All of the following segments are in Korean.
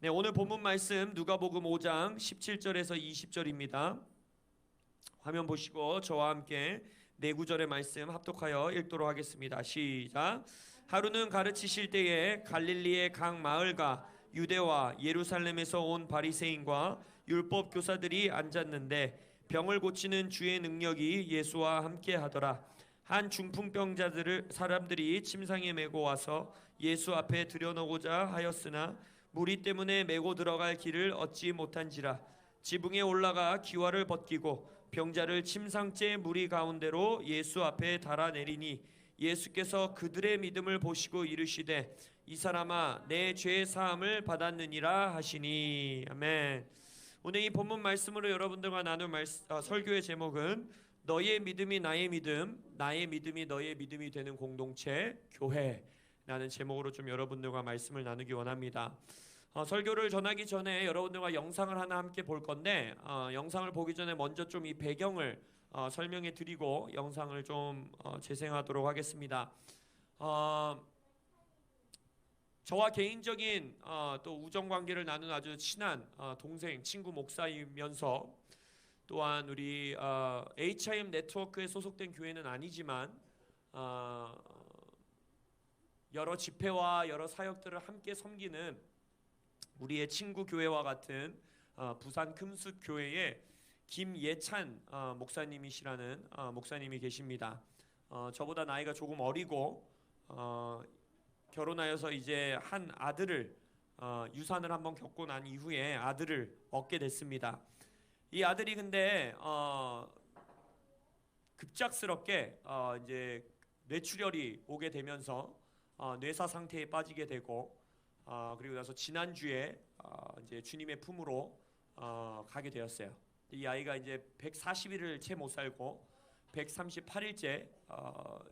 네, 오늘 본문 말씀 누가복음 5장 17절에서 20절입니다. 화면 보시고 저와 함께 네 구절의 말씀 합독하여 읽도록 하겠습니다. 시작. 하루는 가르치실 때에 갈릴리의 각 마을과 유대와 예루살렘에서 온 바리새인과 율법 교사들이 앉았는데 병을 고치는 주의 능력이 예수와 함께 하더라. 한 중풍병자들을 사람들이 침상에 메고 와서 예수 앞에 들여놓고자 하였으나 무리 때문에 메고 들어갈 길을 얻지 못한지라. 지붕에 올라가 기와를 벗기고 병자를 침상째 무리 가운데로 예수 앞에 달아내리니 예수께서 그들의 믿음을 보시고 이르시되 이 사람아 내 죄 사함을 받았느니라 하시니. 아멘. 오늘 이 본문 말씀으로 여러분들과 나눌 설교의 제목은 너의 믿음이 나의 믿음, 나의 믿음이 너의 믿음이 되는 공동체 교회라는 제목으로 좀 여러분들과 말씀을 나누기 원합니다. 설교를 전하기 전에 여러분들과 영상을 하나 함께 볼 건데 영상을 보기 전에 먼저 좀 이 배경을 설명해 드리고 영상을 좀 재생하도록 하겠습니다. 저와 개인적인 또 우정관계를 나눈 아주 친한 동생, 친구 목사이면서 또한 우리 HIM 네트워크에 소속된 교회는 아니지만 여러 집회와 여러 사역들을 함께 섬기는 우리의 친구 교회와 같은 부산 금숫교회의 김예찬 목사님이시라는 목사님이 계십니다. 저보다 나이가 조금 어리고 결혼하여서 이제 한 아들을 유산을 한번 겪고 난 이후에 아들을 얻게 됐습니다. 이 아들이 근데 급작스럽게 이제 뇌출혈이 오게 되면서 뇌사 상태에 빠지게 되고 그리고 나서 지난주에 이제 주님의 품으로 가게 되었어요. 이 아이가 이제 140일을 채 못 살고 138일째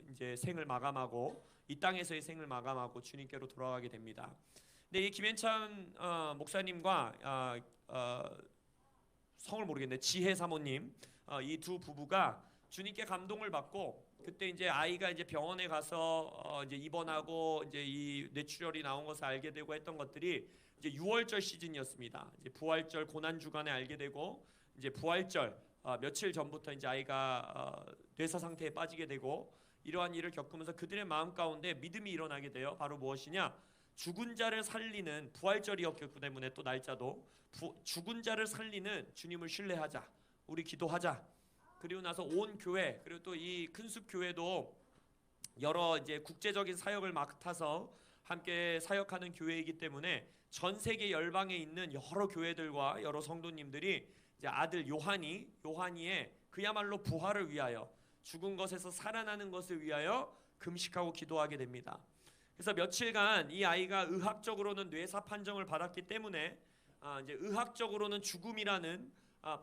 이제 생을 마감하고 이 땅에서의 생을 마감하고 주님께로 돌아가게 됩니다. 근데 이 김현찬 목사님과 성을 모르겠네, 지혜 사모님, 이 두 부부가 주님께 감동을 받고 그때 이제 아이가 이제 병원에 가서 이제 입원하고 이제 이 뇌출혈이 나온 것을 알게 되고 했던 것들이 이제 6월절 시즌이었습니다. 이제 부활절 고난 주간에 알게 되고 이제 부활절 며칠 전부터 이제 아이가 뇌사 상태에 빠지게 되고 이러한 일을 겪으면서 그들의 마음 가운데 믿음이 일어나게 돼요. 바로 무엇이냐? 죽은 자를 살리는 부활절이었기 때문에 또 날짜도 죽은 자를 살리는 주님을 신뢰하자. 우리 기도하자. 그리고 나서 온 교회 그리고 또 이 큰숲 교회도 여러 이제 국제적인 사역을 맡아서 함께 사역하는 교회이기 때문에 전 세계 열방에 있는 여러 교회들과 여러 성도님들이 이제 아들 요한이의 그야말로 부활을 위하여 죽은 것에서 살아나는 것을 위하여 금식하고 기도하게 됩니다. 그래서 며칠간 이 아이가 의학적으로는 뇌사 판정을 받았기 때문에 이제 의학적으로는 죽음이라는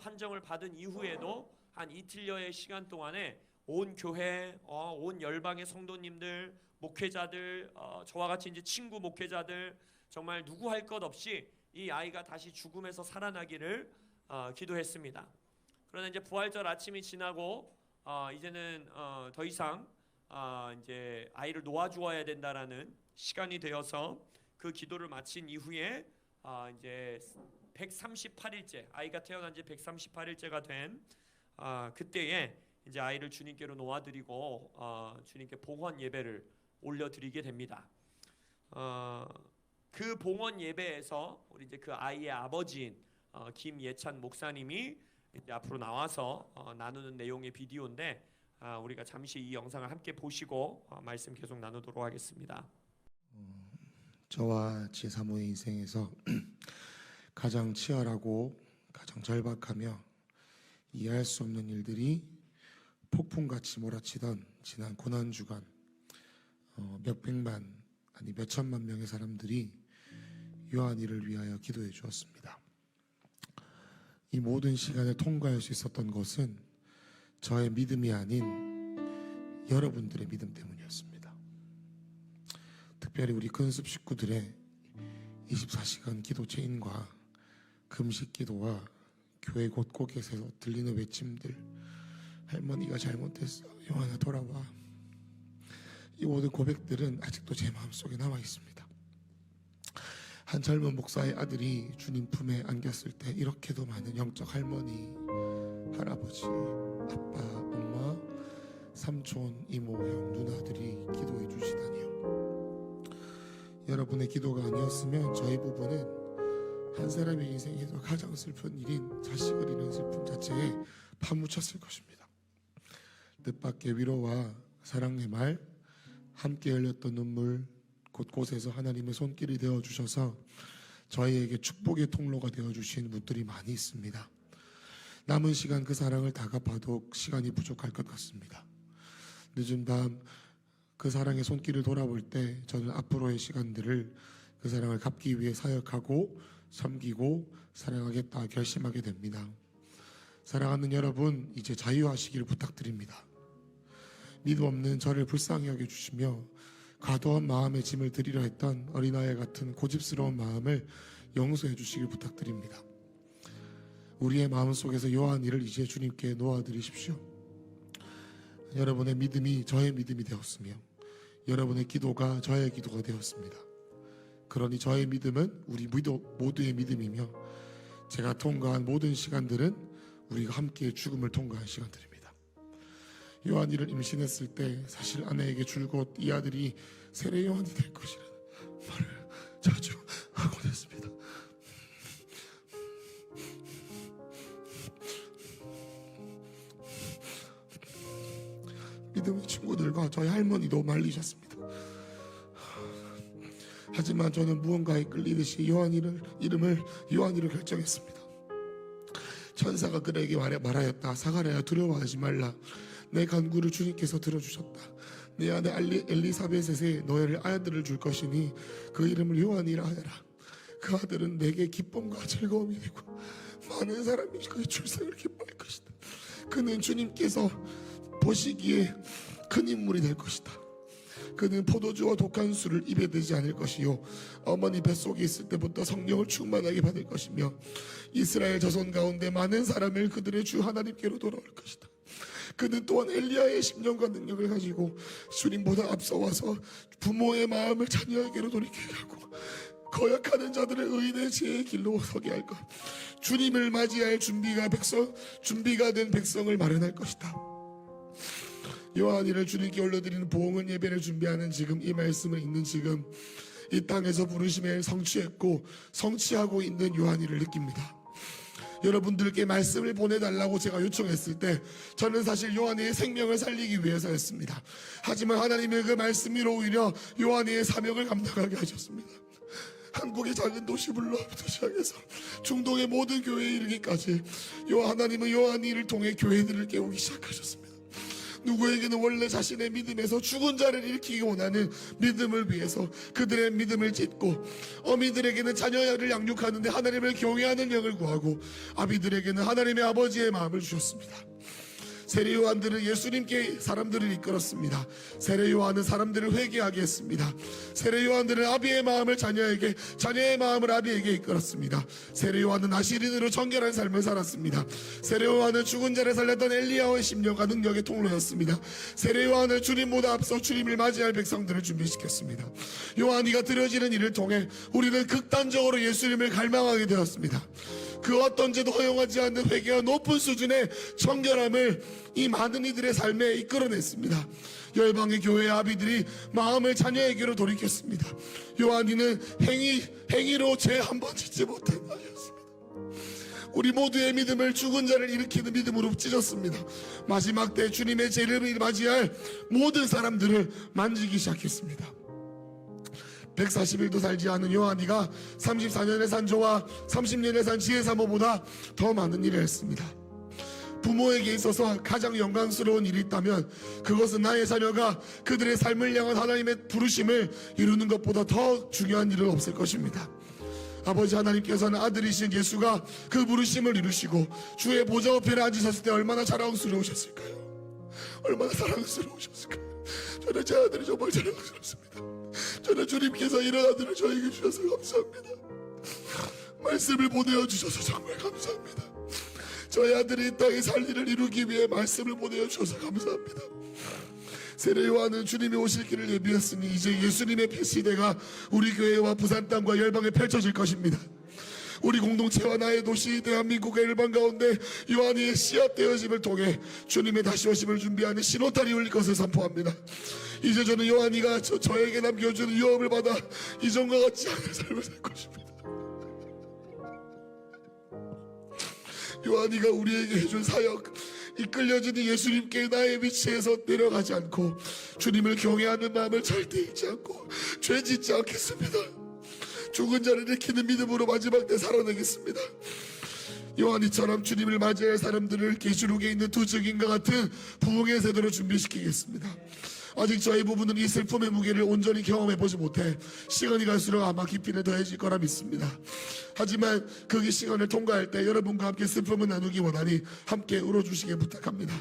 판정을 받은 이후에도 한 이틀여의 시간 동안에 온 교회, 온 열방의 성도님들, 목회자들, 저와 같이 이제 친구 목회자들 정말 누구 할 것 없이 이 아이가 다시 죽음에서 살아나기를 기도했습니다. 그러나 이제 부활절 아침이 지나고 이제는 더 이상 이제 아이를 놓아주어야 된다라는 시간이 되어서 그 기도를 마친 이후에 이제 138일째 아이가 태어난 지 138일째가 된 그때에 이제 아이를 주님께로 놓아드리고 주님께 봉헌 예배를 올려드리게 됩니다. 그 봉헌 예배에서 우리 이제 그 아이의 아버지인 김예찬 목사님이 이제 앞으로 나와서 나누는 내용의 비디오인데 우리가 잠시 이 영상을 함께 보시고 말씀 계속 나누도록 하겠습니다. 저와 제 사모의 인생에서 가장 치열하고 가장 절박하며 이해할 수 없는 일들이 폭풍같이 몰아치던 지난 고난주간 몇백만 아니 몇천만 명의 사람들이 요한이를 위하여 기도해 주었습니다. 이 모든 시간을 통과할 수 있었던 것은 저의 믿음이 아닌 여러분들의 믿음 때문이었습니다. 특별히 우리 큰숲 식구들의 24시간 기도 체인과 금식 기도와 교회 곳곳에서 들리는 외침들, 할머니가 잘못했어, 영환아 돌아와, 이 모든 고백들은 아직도 제 마음속에 남아 있습니다. 한 젊은 목사의 아들이 주님 품에 안겼을 때 이렇게도 많은 영적 할머니, 할아버지, 아빠, 엄마, 삼촌, 이모, 형, 누나들이 기도해 주시다니요. 여러분의 기도가 아니었으면 저희 부부는 한 사람의 인생에서 가장 슬픈 일인 자식을 잃은 슬픔 자체에 파묻혔을 것입니다. 뜻밖의 위로와 사랑의 말, 함께 흘렸던 눈물, 곳곳에서 하나님의 손길이 되어주셔서 저희에게 축복의 통로가 되어주신 분들이 많이 있습니다. 남은 시간 그 사랑을 다 갚아도 시간이 부족할 것 같습니다. 늦은 밤 그 사랑의 손길을 돌아볼 때 저는 앞으로의 시간들을 그 사랑을 갚기 위해 사역하고 섬기고 사랑하겠다 결심하게 됩니다. 사랑하는 여러분, 이제 자유하시기를 부탁드립니다. 믿음 없는 저를 불쌍히 여겨주시며 과도한 마음의 짐을 드리려 했던 어린아이 같은 고집스러운 마음을 용서해 주시길 부탁드립니다. 우리의 마음속에서 요한 일을 이제 주님께 놓아드리십시오. 여러분의 믿음이 저의 믿음이 되었으며 여러분의 기도가 저의 기도가 되었습니다. 그러니 저의 믿음은 우리 모두의 믿음이며 제가 통과한 모든 시간들은 우리가 함께 죽음을 통과한 시간들입니다. 요한이를 임신했을 때 사실 아내에게 줄곧 이 아들이 세례 요한이 될 것이라는 말을 자주 하곤 했습니다. 믿음의 친구들과 저희 할머니도 말리셨습니다. 하지만 저는 무언가에 끌리듯이 이름을 요한이로 결정했습니다. 천사가 그에게 말하였다. 사가랴야, 두려워하지 말라. 내 간구를 주님께서 들어주셨다. 내 아내 엘리사벳에 너의 아들을 줄 것이니 그 이름을 요한이라 하여라. 그 아들은 내게 기쁨과 즐거움이 되고 많은 사람이 그의 출생을 기뻐할 것이다. 그는 주님께서 보시기에 큰 인물이 될 것이다. 그는 포도주와 독한 술을 입에 대지 않을 것이요 어머니 뱃속에 있을 때부터 성령을 충만하게 받을 것이며 이스라엘 자손 가운데 많은 사람을 그들의 주 하나님께로 돌아올 것이다. 그는 또한 엘리야의 심령과 능력을 가지고 주님보다 앞서와서 부모의 마음을 자녀에게로 돌이키게 하고 거역하는 자들을 의인의 지혜의 길로 서게 할 것. 주님을 맞이할 준비가 된 백성을 마련할 것이다. 요한이를 주님께 올려드리는 보응은 예배를 준비하는 지금, 이 말씀을 읽는 지금 이 땅에서 부르심에 성취했고 성취하고 있는 요한이를 느낍니다. 여러분들께 말씀을 보내달라고 제가 요청했을 때 저는 사실 요한이의 생명을 살리기 위해서였습니다. 하지만 하나님의 그 말씀 위로 오히려 요한이의 사명을 감당하게 하셨습니다. 한국의 작은 도시 블루부터 시작해서 중동의 모든 교회에 이르기까지 하나님은 요한이를 통해 교회들을 깨우기 시작하셨습니다. 누구에게는 원래 자신의 믿음에서 죽은 자를 일으키기 원하는 믿음을 위해서 그들의 믿음을 찢고, 어미들에게는 자녀를 양육하는데 하나님을 경외하는 영을 구하고, 아비들에게는 하나님의 아버지의 마음을 주셨습니다. 세례 요한들은 예수님께 사람들을 이끌었습니다. 세례 요한은 사람들을 회개하게 했습니다. 세례 요한들은 아비의 마음을 자녀에게, 자녀의 마음을 아비에게 이끌었습니다. 세례 요한은 나시린으로 정결한 삶을 살았습니다. 세례 요한은 죽은 자를 살렸던 엘리야의 심령과 능력의 통로였습니다. 세례 요한은 주님보다 앞서 주님을 맞이할 백성들을 준비시켰습니다. 요한이가 드려지는 일을 통해 우리는 극단적으로 예수님을 갈망하게 되었습니다. 그 어떤 죄도 허용하지 않는 회개와 높은 수준의 정결함을 이 많은 이들의 삶에 이끌어냈습니다. 열방의 교회의 아비들이 마음을 자녀에게로 돌이켰습니다. 요한이는 행위로 죄 한 번 짓지 못한 아이였습니다. 우리 모두의 믿음을 죽은 자를 일으키는 믿음으로 찢었습니다. 마지막 때 주님의 재림을 맞이할 모든 사람들을 만지기 시작했습니다. 140일도 살지 않은 요한이가 34년의 산조와 30년의 산 지혜사모보다 더 많은 일을 했습니다. 부모에게 있어서 가장 영광스러운 일이 있다면 그것은 나의 자녀가 그들의 삶을 향한 하나님의 부르심을 이루는 것보다 더 중요한 일은 없을 것입니다. 아버지 하나님께서는 아들이신 예수가 그 부르심을 이루시고 주의 보좌 옆에 앉으셨을 때 얼마나 자랑스러우셨을까요? 얼마나 사랑스러우셨을까요? 저는 제 아들이 정말 자랑스럽습니다. 저는 주님께서 이런 아들을 저에게 주셔서 감사합니다. 말씀을 보내어 주셔서 정말 감사합니다. 저희 아들이 이 땅에 살 일을 이루기 위해 말씀을 보내어 주셔서 감사합니다. 세례 요한은 주님이 오실 길을 예비했으니 이제 예수님의 시대가 우리 교회와 부산 땅과 열방에 펼쳐질 것입니다. 우리 공동체와 나의 도시 대한민국의 일반 가운데 요한의 씨앗 되어짐을 통해 주님의 다시 오심을 준비하는 신호탄이 울릴 것을 선포합니다. 이제 저는 요한이가 저에게 남겨주는 유업을 받아 이전과 같지 않은 삶을 살 것입니다. 요한이가 우리에게 해준 사역, 이끌려지는 예수님께 나의 위치에서 내려가지 않고 주님을 경외하는 마음을 절대 잊지 않고 죄 짓지 않겠습니다. 죽은 자를 일으키는 믿음으로 마지막 때 살아내겠습니다. 요한이처럼 주님을 맞이할 사람들을 계시록에 있는 두 증인과 같은 부흥의 세대로 준비시키겠습니다. 아직 저희 부부는 이 슬픔의 무게를 온전히 경험해보지 못해 시간이 갈수록 아마 깊이는 더해질 거라 믿습니다. 하지만 그 시간을 통과할 때 여러분과 함께 슬픔을 나누기 원하니 함께 울어주시길 부탁합니다.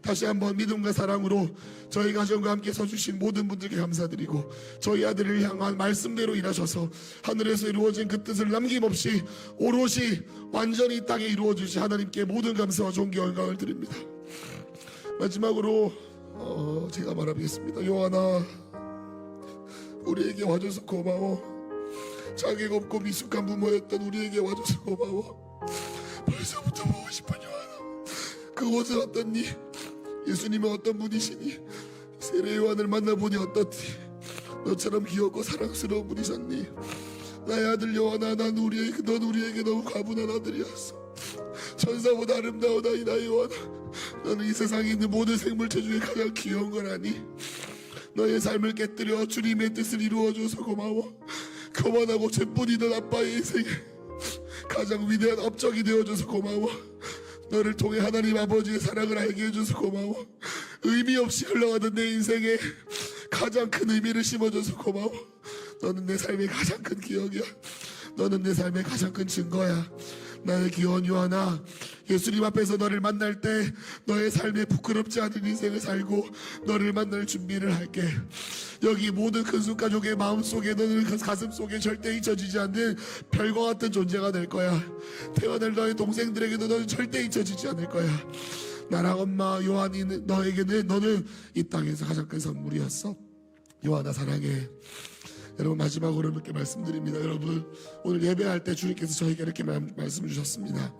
다시 한번 믿음과 사랑으로 저희 가정과 함께 서주신 모든 분들께 감사드리고 저희 아들을 향한 말씀대로 일하셔서 하늘에서 이루어진 그 뜻을 남김없이 오롯이 완전히 이 땅에 이루어주신 하나님께 모든 감사와 존귀와 영광을 드립니다. 마지막으로 제가 말하겠습니다. 요한아, 우리에게 와줘서 고마워. 자격 없고 미숙한 부모였던 우리에게 와줘서 고마워. 벌써부터 보고 싶은 요한아, 그곳은 어떻니? 예수님은 어떤 분이시니? 세례 요한을 만나보니 어떻니? 너처럼 귀엽고 사랑스러운 분이셨니? 나의 아들 요한아, 넌 우리에게 너무 과분한 아들이었어. 천사보다 아름다운 아이다. 요한아, 너는 이 세상에 있는 모든 생물체 중에 가장 귀여운 걸 아니? 너의 삶을 깨뜨려 주님의 뜻을 이루어줘서 고마워. 거만하고 죄뿐이던 아빠의 인생에 가장 위대한 업적이 되어줘서 고마워. 너를 통해 하나님 아버지의 사랑을 알게 해줘서 고마워. 의미 없이 흘러가던 내 인생에 가장 큰 의미를 심어줘서 고마워. 너는 내 삶의 가장 큰 기억이야. 너는 내 삶의 가장 큰 증거야. 나의 귀여운 요한아, 예수님 앞에서 너를 만날 때 너의 삶에 부끄럽지 않은 인생을 살고 너를 만날 준비를 할게. 여기 모든 큰수 가족의 마음속에 너는 그 가슴속에 절대 잊혀지지 않는 별과 같은 존재가 될 거야. 태어날 너의 동생들에게도 너는 절대 잊혀지지 않을 거야. 나랑 엄마 요한이 너에게는 너는 이 땅에서 가장 큰 선물이었어. 요한아 사랑해. 여러분, 마지막으로 이렇게 말씀드립니다. 여러분, 오늘 예배할 때 주님께서 저에게 이렇게 말씀 주셨습니다.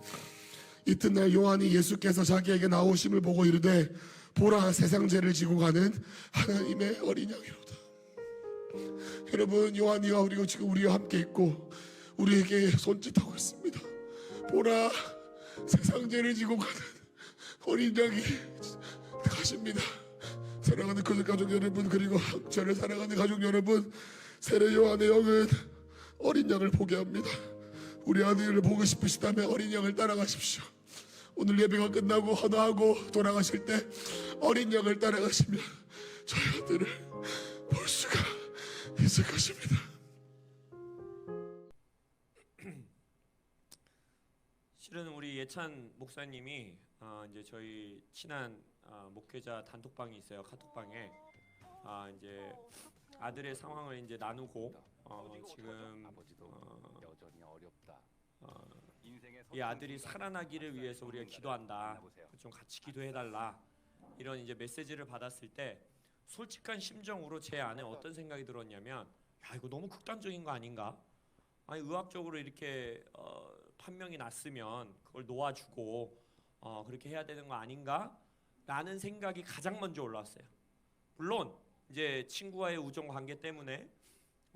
이튿날 요한이 예수께서 자기에게 나오심을 보고 이르되 보라, 세상 죄를 지고 가는 하나님의 어린 양이로다. 여러분, 요한이와 그리고 지금 우리와 함께 있고 우리에게 손짓하고 있습니다. 보라, 세상 죄를 지고 가는 어린 양이 가십니다. 사랑하는 가족 여러분, 그리고 저를 사랑하는 가족 여러분, 세례 요한의 영은 어린 양을 보게 합니다. 우리 아들을 보고 싶으시다면 어린 양을 따라가십시오. 오늘 예배가 끝나고 헌화하고 돌아가실 때 어린 양을 따라가시면 저희 아들을 볼 수가 있을 것입니다. 실은 우리 예찬 목사님이 이제 저희 친한 목회자 단톡방이 있어요. 카톡방에 이제 아들의 상황을 이제 나누고 지금 여전히 어렵다. 이 아들이 살아나기를 위해서 우리가 기도한다. 좀 같이 기도해달라. 이런 이제 메시지를 받았을 때 솔직한 심정으로 제 안에 어떤 생각이 들었냐면, 야, 이거 너무 극단적인 거 아닌가? 아니, 의학적으로 이렇게 판명이 났으면 그걸 놓아주고 그렇게 해야 되는 거 아닌가? 라는 생각이 가장 먼저 올라왔어요. 물론 이제 친구와의 우정 관계 때문에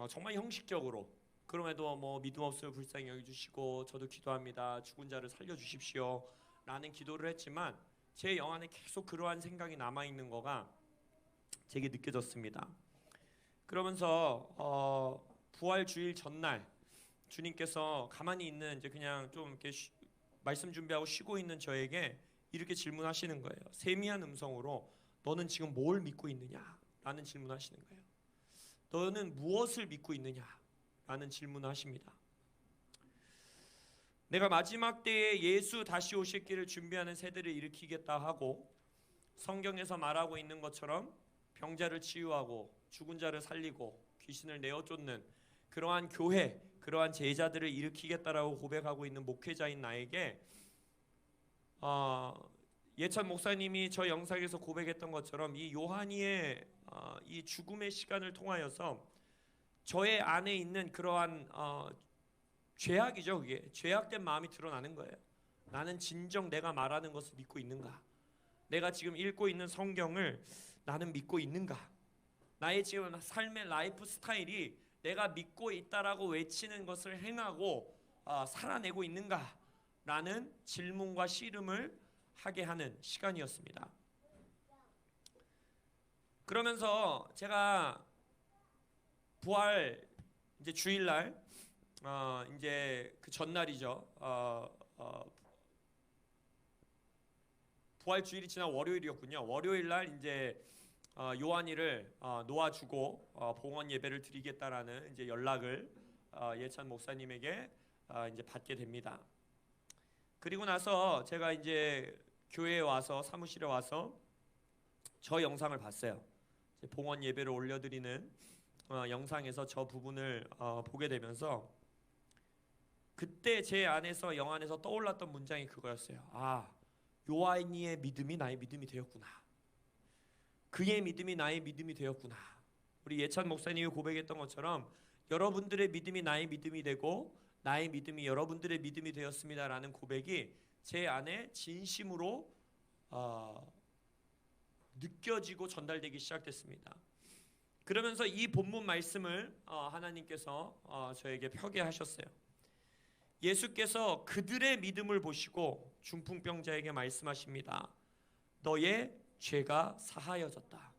정말 형식적으로, 그럼에도 뭐 믿음 없음을 불쌍히 여겨주시고 저도 기도합니다. 죽은 자를 살려주십시오 라는 기도를 했지만 제 영안에 계속 그러한 생각이 남아있는 거가 제게 느껴졌습니다. 그러면서 부활 주일 전날 주님께서 가만히 있는 이제 그냥 좀 이렇게 말씀 준비하고 쉬고 있는 저에게 이렇게 질문하시는 거예요. 세미한 음성으로 너는 지금 뭘 믿고 있느냐? 라는 질문하시는 거예요. 너는 무엇을 믿고 있느냐? 라는 질문하십니다. 내가 마지막 때에 예수 다시 오실 길을 준비하는 세대를 일으키겠다 하고 성경에서 말하고 있는 것처럼 병자를 치유하고 죽은 자를 살리고 귀신을 내어 쫓는 그러한 교회, 그러한 제자들을 일으키겠다라고 고백하고 있는 목회자인 나에게 예찬 목사님이 저 영상에서 고백했던 것처럼 이 요한이의 이 죽음의 시간을 통하여서 저의 안에 있는 그러한 죄악이죠. 그게 죄악된 마음이 드러나는 거예요. 나는 진정 내가 말하는 것을 믿고 있는가? 내가 지금 읽고 있는 성경을 나는 믿고 있는가? 나의 지금 삶의 라이프 스타일이 내가 믿고 있다라고 외치는 것을 행하고 살아내고 있는가? 라는 질문과 씨름을 하게 하는 시간이었습니다. 그러면서 제가 부활 이제 주일날 이제 그 전날이죠. 부활 주일이 지난 월요일이었군요. 월요일날 이제 요한이를 놓아주고 봉헌 예배를 드리겠다라는 이제 연락을 예찬 목사님에게 이제 받게 됩니다. 그리고 나서 제가 이제 교회에 와서 사무실에 와서 저 영상을 봤어요. 봉헌 예배를 올려드리는 영상에서 저 부분을 보게 되면서 그때 제 안에서 영 안에서 떠올랐던 문장이 그거였어요. 요한이의 믿음이 나의 믿음이 되었구나. 그의 믿음이 나의 믿음이 되었구나. 우리 예찬 목사님이 고백했던 것처럼 여러분들의 믿음이 나의 믿음이 되고 나의 믿음이 여러분들의 믿음이 되었습니다라는 고백이 제 안에 진심으로 느껴지고 전달되기 시작됐습니다. 그러면서 이 본문 말씀을 하나님께서 저에게 펴게 하셨어요. 예수께서 그들의 믿음을 보시고 중풍병자에게 말씀하십니다. 너의 죄가 사하여졌다.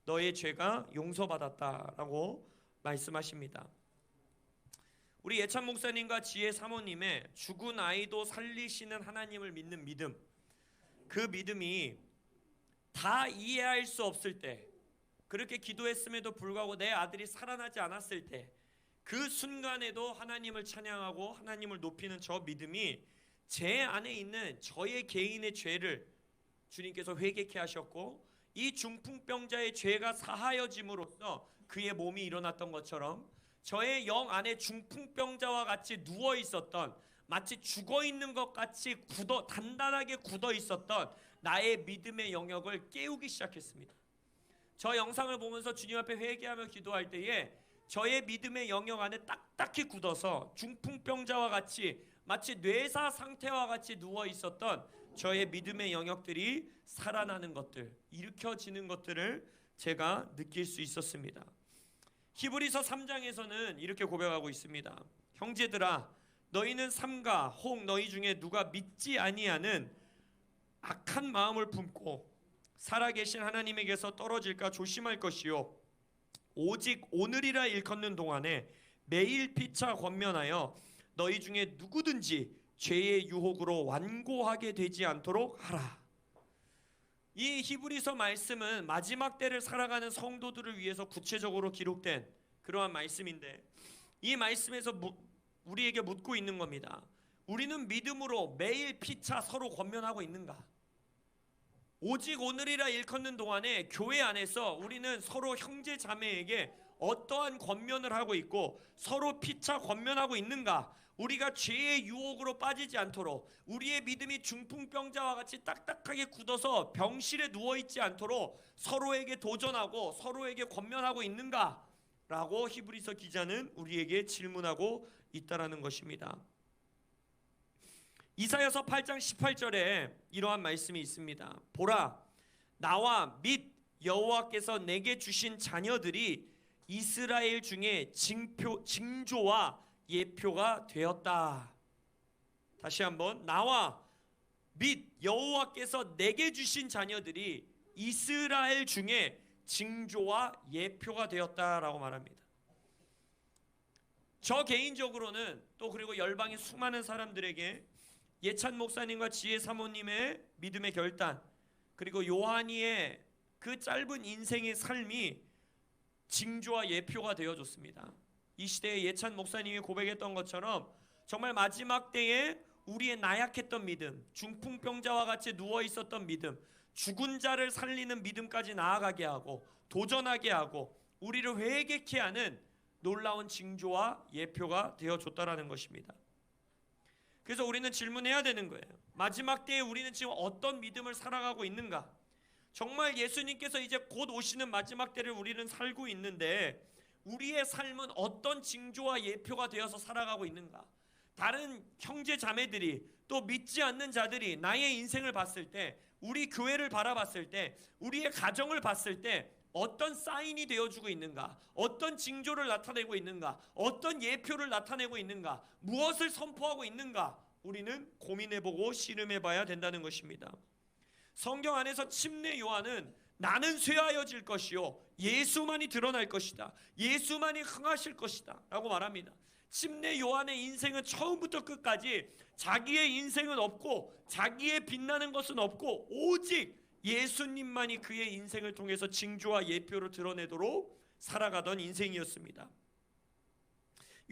너의 죄가 용서받았다라고 말씀하십니다. 우리 예찬 목사님과 지혜 사모님의 죽은 아이도 살리시는 하나님을 믿는 믿음, 그 믿음이 다 이해할 수 없을 때, 그렇게 기도했음에도 불구하고 내 아들이 살아나지 않았을 때, 그 순간에도 하나님을 찬양하고 하나님을 높이는 저 믿음이 제 안에 있는 저의 개인의 죄를 주님께서 회개케 하셨고, 이 중풍병자의 죄가 사하여짐으로써 그의 몸이 일어났던 것처럼 저의 영 안에 중풍병자와 같이 누워 있었던, 마치 죽어 있는 것 같이 단단하게 굳어 있었던 나의 믿음의 영역을 깨우기 시작했습니다. 저 영상을 보면서 주님 앞에 회개하며 기도할 때에 저의 믿음의 영역 안에 딱딱히 굳어서 중풍병자와 같이 마치 뇌사 상태와 같이 누워 있었던 저의 믿음의 영역들이 살아나는 것들, 일으켜지는 것들을 제가 느낄 수 있었습니다. 히브리서 3장에서는 이렇게 고백하고 있습니다. 형제들아, 너희는 삼가 혹 너희 중에 누가 믿지 아니하는 악한 마음을 품고 살아계신 하나님에게서 떨어질까 조심할 것이요, 오직 오늘이라 일컫는 동안에 매일 피차 권면하여 너희 중에 누구든지 죄의 유혹으로 완고하게 되지 않도록 하라. 이 히브리서 말씀은 마지막 때를 살아가는 성도들을 위해서 구체적으로 기록된 그러한 말씀인데, 이 말씀에서 우리에게 묻고 있는 겁니다. 우리는 믿음으로 매일 피차 서로 권면하고 있는가? 오직 오늘이라 일컫는 동안에 교회 안에서 우리는 서로 형제 자매에게 어떠한 권면을 하고 있고 서로 피차 권면하고 있는가? 우리가 죄의 유혹으로 빠지지 않도록, 우리의 믿음이 중풍병자와 같이 딱딱하게 굳어서 병실에 누워있지 않도록 서로에게 도전하고 서로에게 권면하고 있는가? 라고 히브리서 기자는 우리에게 질문하고 있다라는 것입니다. 이사야서 8장 18절에 이러한 말씀이 있습니다. 보라, 나와 및 여호와께서 내게 주신 자녀들이 이스라엘 중에 징조와 예표가 되었다. 다시 한번, 나와 및 여호와께서 내게 주신 자녀들이 이스라엘 중에 징조와 예표가 되었다라고 말합니다. 저 개인적으로는 또 그리고 열방의 수많은 사람들에게 예찬 목사님과 지혜 사모님의 믿음의 결단, 그리고 요한이의 그 짧은 인생의 삶이 징조와 예표가 되어줬습니다. 이 시대에 예찬 목사님이 고백했던 것처럼 정말 마지막 때에 우리의 나약했던 믿음, 중풍병자와 같이 누워있었던 믿음, 죽은 자를 살리는 믿음까지 나아가게 하고 도전하게 하고 우리를 회개케 하는 놀라운 징조와 예표가 되어줬다라는 것입니다. 그래서 우리는 질문해야 되는 거예요. 마지막 때에 우리는 지금 어떤 믿음을 살아가고 있는가? 정말 예수님께서 이제 곧 오시는 마지막 때를 우리는 살고 있는데 우리의 삶은 어떤 징조와 예표가 되어서 살아가고 있는가? 다른 형제 자매들이 또 믿지 않는 자들이 나의 인생을 봤을 때, 우리 교회를 바라봤을 때, 우리의 가정을 봤을 때 어떤 사인이 되어주고 있는가? 어떤 징조를 나타내고 있는가? 어떤 예표를 나타내고 있는가? 무엇을 선포하고 있는가? 우리는 고민해보고 씨름해봐야 된다는 것입니다. 성경 안에서 침례 요한은 나는 쇠하여질 것이요 예수만이 드러날 것이다, 예수만이 흥하실 것이다 라고 말합니다. 침례 요한의 인생은 처음부터 끝까지 자기의 인생은 없고 자기의 빛나는 것은 없고 오직 예수님만이 그의 인생을 통해서 징조와 예표를 드러내도록 살아가던 인생이었습니다.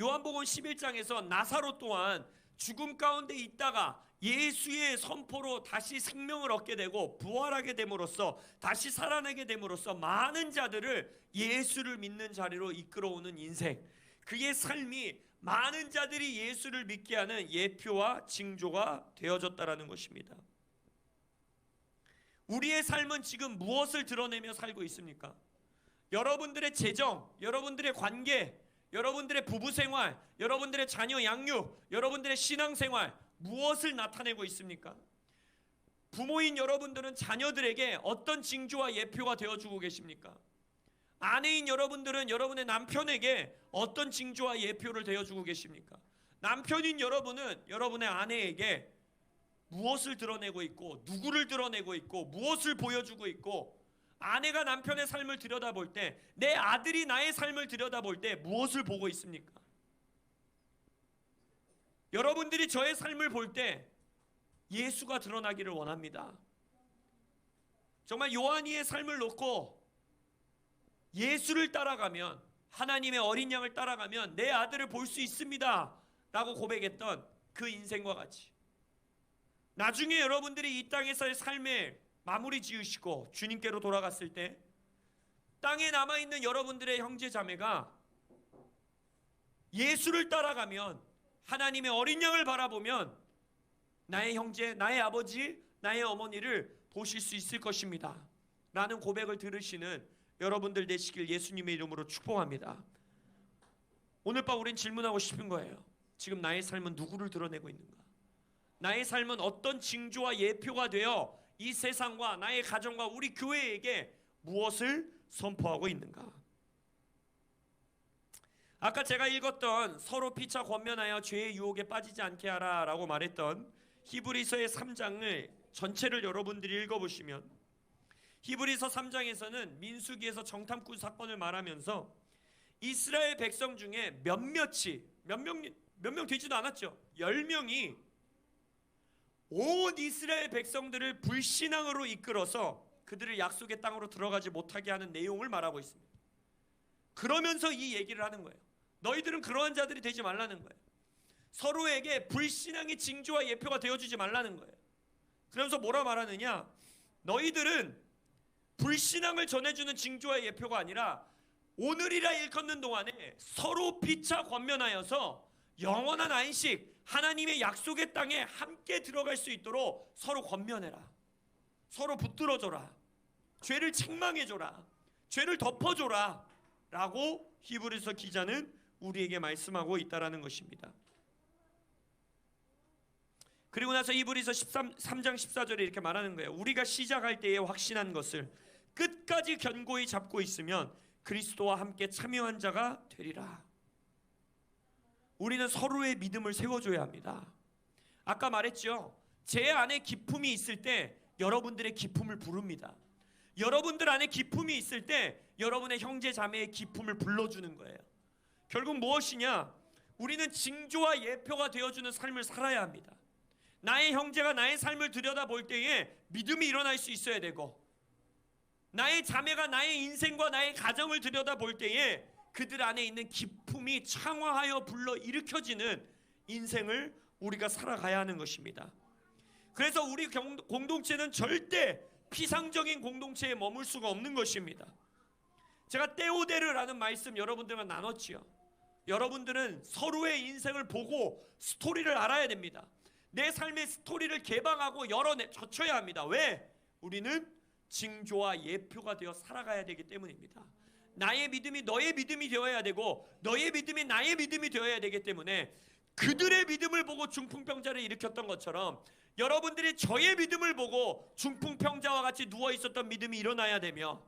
요한복음 11장에서 나사로 또한 죽음 가운데 있다가 예수의 선포로 다시 생명을 얻게 되고 부활하게 됨으로써 다시 살아나게 됨으로써 많은 자들을 예수를 믿는 자리로 이끌어오는 인생, 그의 삶이 많은 자들이 예수를 믿게 하는 예표와 징조가 되어졌다라는 것입니다. 우리의 삶은 지금 무엇을 드러내며 살고 있습니까? 여러분들의 재정, 여러분들의 관계, 여러분들의 부부생활, 여러분들의 자녀 양육, 여러분들의 신앙생활, 무엇을 나타내고 있습니까? 부모인 여러분들은 자녀들에게 어떤 징조와 예표가 되어주고 계십니까? 아내인 여러분들은 여러분의 남편에게 어떤 징조와 예표를 되어주고 계십니까? 남편인 여러분은 여러분의 아내에게 무엇을 드러내고 있고 누구를 드러내고 있고 무엇을 보여주고 있고, 아내가 남편의 삶을 들여다볼 때, 내 아들이 나의 삶을 들여다볼 때 무엇을 보고 있습니까? 여러분들이 저의 삶을 볼 때 예수가 드러나기를 원합니다. 정말 요한이의 삶을 놓고 예수를 따라가면, 하나님의 어린 양을 따라가면 내 아들을 볼 수 있습니다 라고 고백했던 그 인생과 같이, 나중에 여러분들이 이 땅에서의 삶을 마무리 지으시고 주님께로 돌아갔을 때 땅에 남아있는 여러분들의 형제 자매가 예수를 따라가면, 하나님의 어린 양을 바라보면 나의 형제, 나의 아버지, 나의 어머니를 보실 수 있을 것입니다 라는 고백을 들으시는 여러분들 되시길 예수님의 이름으로 축복합니다. 오늘 밤 우린 질문하고 싶은 거예요. 지금 나의 삶은 누구를 드러내고 있는가? 나의 삶은 어떤 징조와 예표가 되어 이 세상과 나의 가정과 우리 교회에게 무엇을 선포하고 있는가? 아까 제가 읽었던 서로 피차 권면하여 죄의 유혹에 빠지지 않게 하라 라고 말했던 히브리서의 3장을 전체를 여러분들이 읽어보시면, 히브리서 3장에서는 민수기에서 정탐꾼 사건을 말하면서 이스라엘 백성 중에 몇 명 되지도 않았죠. 10명이 온 이스라엘 백성들을 불신앙으로 이끌어서 그들을 약속의 땅으로 들어가지 못하게 하는 내용을 말하고 있습니다. 그러면서 이 얘기를 하는 거예요. 너희들은 그러한 자들이 되지 말라는 거예요. 서로에게 불신앙의 징조와 예표가 되어주지 말라는 거예요. 그러면서 뭐라 말하느냐? 너희들은 불신앙을 전해주는 징조와 예표가 아니라 오늘이라 일컫는 동안에 서로 피차 권면하여서 영원한 안식, 하나님의 약속의 땅에 함께 들어갈 수 있도록 서로 권면해라. 서로 붙들어줘라. 죄를 책망해줘라. 죄를 덮어줘라 라고 히브리서 기자는 우리에게 말씀하고 있다라는 것입니다. 그리고 나서 히브리서 3장 14절에 이렇게 말하는 거예요. 우리가 시작할 때에 확신한 것을 끝까지 견고히 잡고 있으면 그리스도와 함께 참여한 자가 되리라. 우리는 서로의 믿음을 세워줘야 합니다. 아까 말했죠. 제 안에 기품이 있을 때 여러분들의 기품을 부릅니다. 여러분들 안에 기품이 있을 때 여러분의 형제 자매의 기품을 불러주는 거예요. 결국 무엇이냐? 우리는 징조와 예표가 되어주는 삶을 살아야 합니다. 나의 형제가 나의 삶을 들여다볼 때에 믿음이 일어날 수 있어야 되고, 나의 자매가 나의 인생과 나의 가정을 들여다볼 때에 그들 안에 있는 기품이 창화하여 불러 일으켜지는 인생을 우리가 살아가야 하는 것입니다. 그래서 우리 공동체는 절대 피상적인 공동체에 머물 수가 없는 것입니다. 제가 떼오데르라는 말씀 여러분들과 나눴지요. 여러분들은 서로의 인생을 보고 스토리를 알아야 됩니다. 내 삶의 스토리를 개방하고 젖혀야 합니다. 왜? 우리는 징조와 예표가 되어 살아가야 되기 때문입니다. 나의 믿음이 너의 믿음이 되어야 되고 너의 믿음이 나의 믿음이 되어야 되기 때문에 그들의 믿음을 보고 중풍병자를 일으켰던 것처럼 여러분들이 저의 믿음을 보고 중풍병자와 같이 누워있었던 믿음이 일어나야 되며,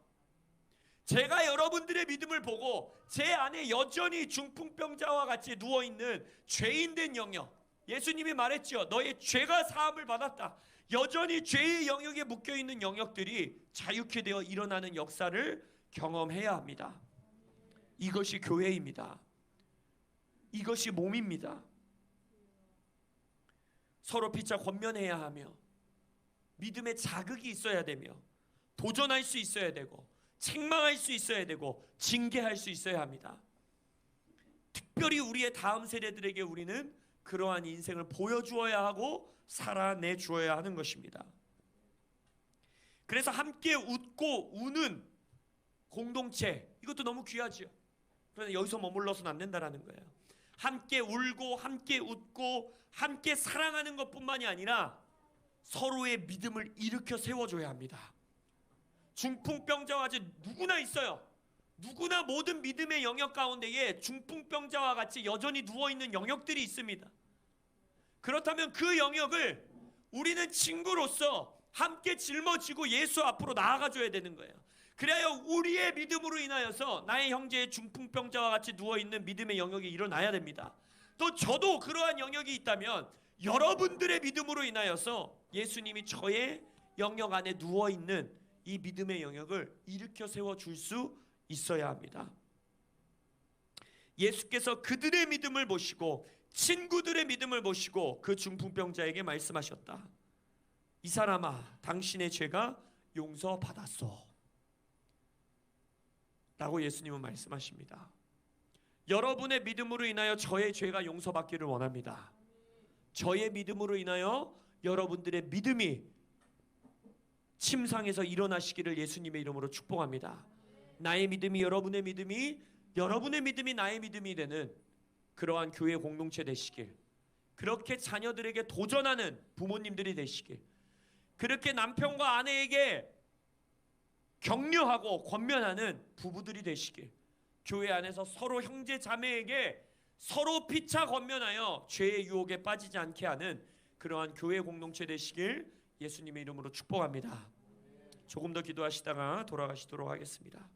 제가 여러분들의 믿음을 보고 제 안에 여전히 중풍병자와 같이 누워있는 죄인된 영역, 예수님이 말했죠. 너의 죄가 사함을 받았다. 여전히 죄의 영역에 묶여있는 영역들이 자유케 되어 일어나는 역사를 경험해야 합니다. 이것이 교회입니다. 이것이 몸입니다. 서로 피차 권면해야 하며 믿음의 자극이 있어야 되며 도전할 수 있어야 되고 책망할 수 있어야 되고 징계할 수 있어야 합니다. 특별히 우리의 다음 세대들에게 우리는 그러한 인생을 보여주어야 하고 살아내 주어야 하는 것입니다. 그래서 함께 웃고 우는 공동체, 이것도 너무 귀하죠. 그런데 여기서 머물러서는 안 된다라는 거예요. 함께 울고 함께 웃고 함께 사랑하는 것뿐만이 아니라 서로의 믿음을 일으켜 세워줘야 합니다. 중풍병자와 같이 누구나 있어요. 누구나 모든 믿음의 영역 가운데에 중풍병자와 같이 여전히 누워있는 영역들이 있습니다. 그렇다면 그 영역을 우리는 친구로서 함께 짊어지고 예수 앞으로 나아가줘야 되는 거예요. 그래야 우리의 믿음으로 인하여서 나의 형제의 중풍병자와 같이 누워있는 믿음의 영역이 일어나야 됩니다. 또 저도 그러한 영역이 있다면 여러분들의 믿음으로 인하여서 예수님이 저의 영역 안에 누워있는 이 믿음의 영역을 일으켜 세워줄 수 있어야 합니다. 예수께서 그들의 믿음을 보시고 친구들의 믿음을 보시고 그 중풍병자에게 말씀하셨다. 이 사람아, 당신의 죄가 용서받았소 라고 예수님은 말씀하십니다. 여러분의 믿음으로 인하여 저의 죄가 용서받기를 원합니다. 저의 믿음으로 인하여 여러분들의 믿음이 침상에서 일어나시기를 예수님의 이름으로 축복합니다. 나의 믿음이 여러분의 믿음이, 여러분의 믿음이 나의 믿음이 되는 그러한 교회 공동체 되시길, 그렇게 자녀들에게 도전하는 부모님들이 되시길, 그렇게 남편과 아내에게 격려하고 권면하는 부부들이 되시길, 교회 안에서 서로 형제 자매에게 서로 피차 권면하여 죄의 유혹에 빠지지 않게 하는 그러한 교회 공동체 되시길 예수님의 이름으로 축복합니다. 조금 더 기도하시다가 돌아가시도록 하겠습니다.